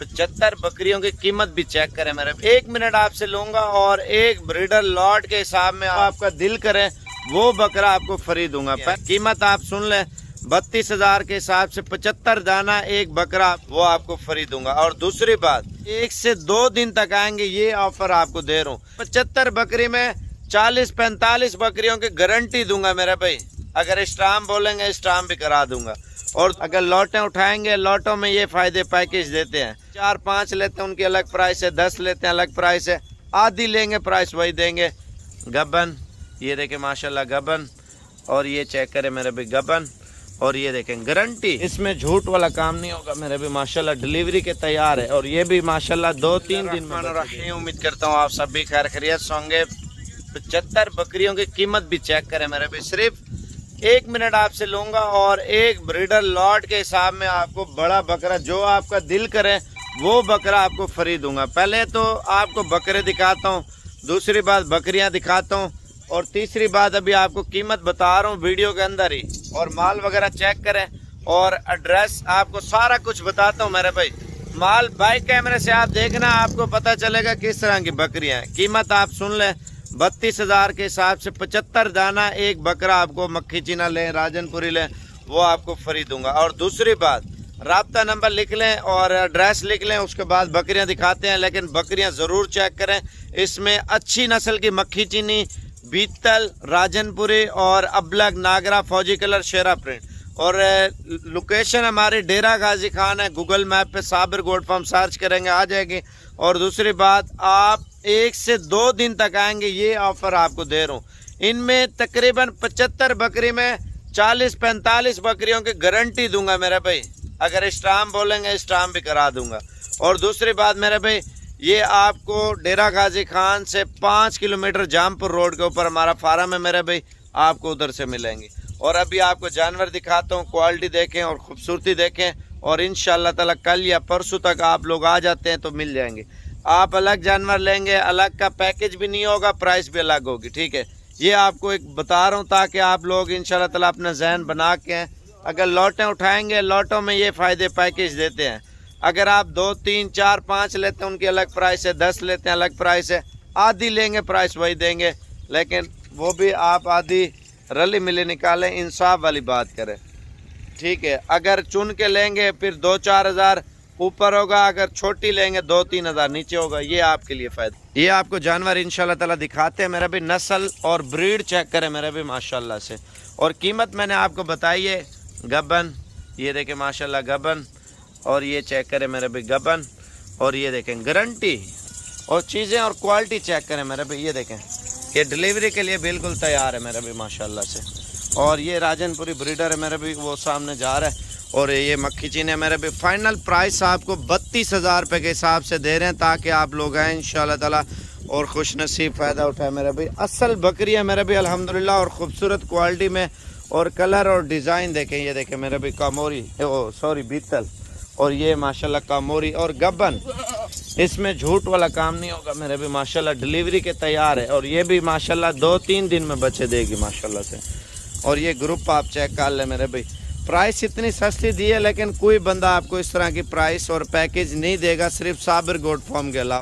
75 बकरियों की कीमत भी चेक करें मेरे। 1 मिनट आपसे लूंगा और एक ब्रीडर लॉट के हिसाब में आपका दिल करे वो बकरा आपको फ्री दूंगा। कीमत आप सुन ले, 32,000 के हिसाब से 75 दाना एक बकरा वो आपको फ्री दूंगा। और दूसरी बात, 1 से 2 दिन तक आएंगे ये ऑफर आपको दे रहा हूँ। 75 बकरी में 40-45 बकरियों की गारंटी दूंगा मेरे भाई। अगर स्टाम्प बोलेंगे स्टाम्प भी करा दूंगा। और अगर लॉटें उठाएंगे, लॉटों में ये फायदे पैकेज देते हैं। 4-5 लेते हैं उनकी अलग प्राइस है, 10 लेते हैं अलग प्राइस है, आधी लेंगे प्राइस वही देंगे। गबन ये देखें माशाल्लाह गबन, और ये चेक करें मेरे भाई गबन, और ये देखें गारंटी, इसमें झूठ वाला काम नहीं होगा मेरे भी। माशाल्लाह डिलीवरी के तैयार है और ये भी माशाल्लाह 2-3 दिन में। उम्मीद करता हूँ आप सब भी खैर खैरियत से होंगे। 75 बकरियों की कीमत भी चेक करें मेरे भी। सिर्फ 1 मिनट आपसे लूंगा और एक ब्रीडर लॉट के हिसाब में आपको बड़ा बकरा जो आपका दिल करे वो बकरा आपको फ्री दूंगा। पहले तो आपको बकरे दिखाता हूँ, दूसरी बात बकरियां दिखाता हूँ, और तीसरी बात अभी आपको कीमत बता रहा हूँ वीडियो के अंदर ही। और माल वगैरह चेक करें और एड्रेस आपको सारा कुछ बताता हूँ मेरे भाई। माल बाइक कैमरे से आप देखना, आपको पता चलेगा किस तरह की बकरियां हैं। कीमत आप सुन लें, 32,000 के हिसाब से 75 दाना एक बकरा आपको मक्खी चीना लें, राजनपुरी लें, वो आपको फ्री दूंगा। और दूसरी बात, राब्ता नंबर लिख लें और एड्रेस लिख लें, उसके बाद बकरियां दिखाते हैं। लेकिन बकरियां ज़रूर चेक करें, इसमें अच्छी नस्ल की मक्खी चीनी, बीतल, राजनपुरी और अबलग, नागरा, फौजी कलर, शेरा प्रिंट। और लोकेशन हमारी डेरा गाजी खान है। गूगल मैप पे साबिर गोट फार्म सर्च करेंगे आ जाएगी। और दूसरी बात, आप 1 से 2 दिन तक आएंगे ये ऑफर आपको दे रहा हूँ। इनमें तकरीबन 75 बकरी में 40-45 बकरियों की गारंटी दूंगा मेरे भाई। अगर स्टाम्प बोलेंगे स्टाम्प भी करा दूंगा। और दूसरी बात मेरे भाई, ये आपको डेरा गाजी खान से 5 किलोमीटर जामपुर रोड के ऊपर हमारा फार्म है मेरे भाई, आपको उधर से मिलेंगे। और अभी आपको जानवर दिखाता हूँ, क्वालिटी देखें और खूबसूरती देखें। और इंशाल्लाह ताला कल या परसों तक आप लोग आ जाते हैं तो मिल जाएंगे। आप अलग जानवर लेंगे, अलग का पैकेज भी नहीं होगा, प्राइस भी अलग होगी, ठीक है। ये आपको एक बता रहा हूँ ताकि आप लोग इंशाल्लाह ताला अपना जहन बना के, अगर लॉटें उठाएंगे, लॉटों में ये फ़ायदे पैकेज देते हैं। अगर आप 2, 3, 4, 5 लेते हैं उनकी अलग प्राइस है, 10 लेते हैं अलग प्राइस है, आधी लेंगे प्राइस वही देंगे। लेकिन वो भी आप आधी रली मिली निकालें, इंसाफ वाली बात करें, ठीक है। अगर चुन के लेंगे फिर 2-4 हज़ार ऊपर होगा, अगर छोटी लेंगे 2-3 हज़ार नीचे होगा। ये आपके लिए फ़ायदा। ये आपको जानवर इंशाल्लाह ताला दिखाते हैं मेरा भी। नस्ल और ब्रीड चेक करें मेरा भी माशाल्लाह से। और कीमत मैंने आपको बताई है। गबन ये देखें माशाल्लाह गबन, और ये चेक करें मेरे भी गबन, और ये देखें गारंटी और चीज़ें और क्वालिटी चेक करें मेरे भी। ये देखें ये डिलीवरी के लिए बिल्कुल तैयार है मेरे भी माशाल्लाह से। और ये राजनपुरी ब्रीडर है मेरे भी, वो सामने जा रहा है। और ये मक्खी चीन है मेरे भी। फाइनल प्राइस आपको 32,000 रुपये के हिसाब से दे रहे हैं ताकि आप लोग आएँ इंशाल्लाह ताला और खुश नसीब फ़ायदा उठाए मेरे भी। असल बकरी है मेरे भी अल्हम्दुलिल्लाह, और ख़ूबसूरत क्वालिटी में। और कलर और डिज़ाइन देखें, ये देखें मेरे भी कामोरी, सॉरी बीतल, और ये माशाल्लाह कामोरी और गबन, इसमें झूठ वाला काम नहीं होगा मेरे भी। माशाल्लाह डिलीवरी के तैयार है और ये भी माशाल्लाह 2-3 दिन में बच्चे देगी माशाल्लाह से। और ये ग्रुप आप चेक कर ले मेरे भाई। प्राइस इतनी सस्ती दी है लेकिन कोई बंदा आपको इस तरह की प्राइस और पैकेज नहीं देगा, सिर्फ साबिर गोट फार्म के अलावा।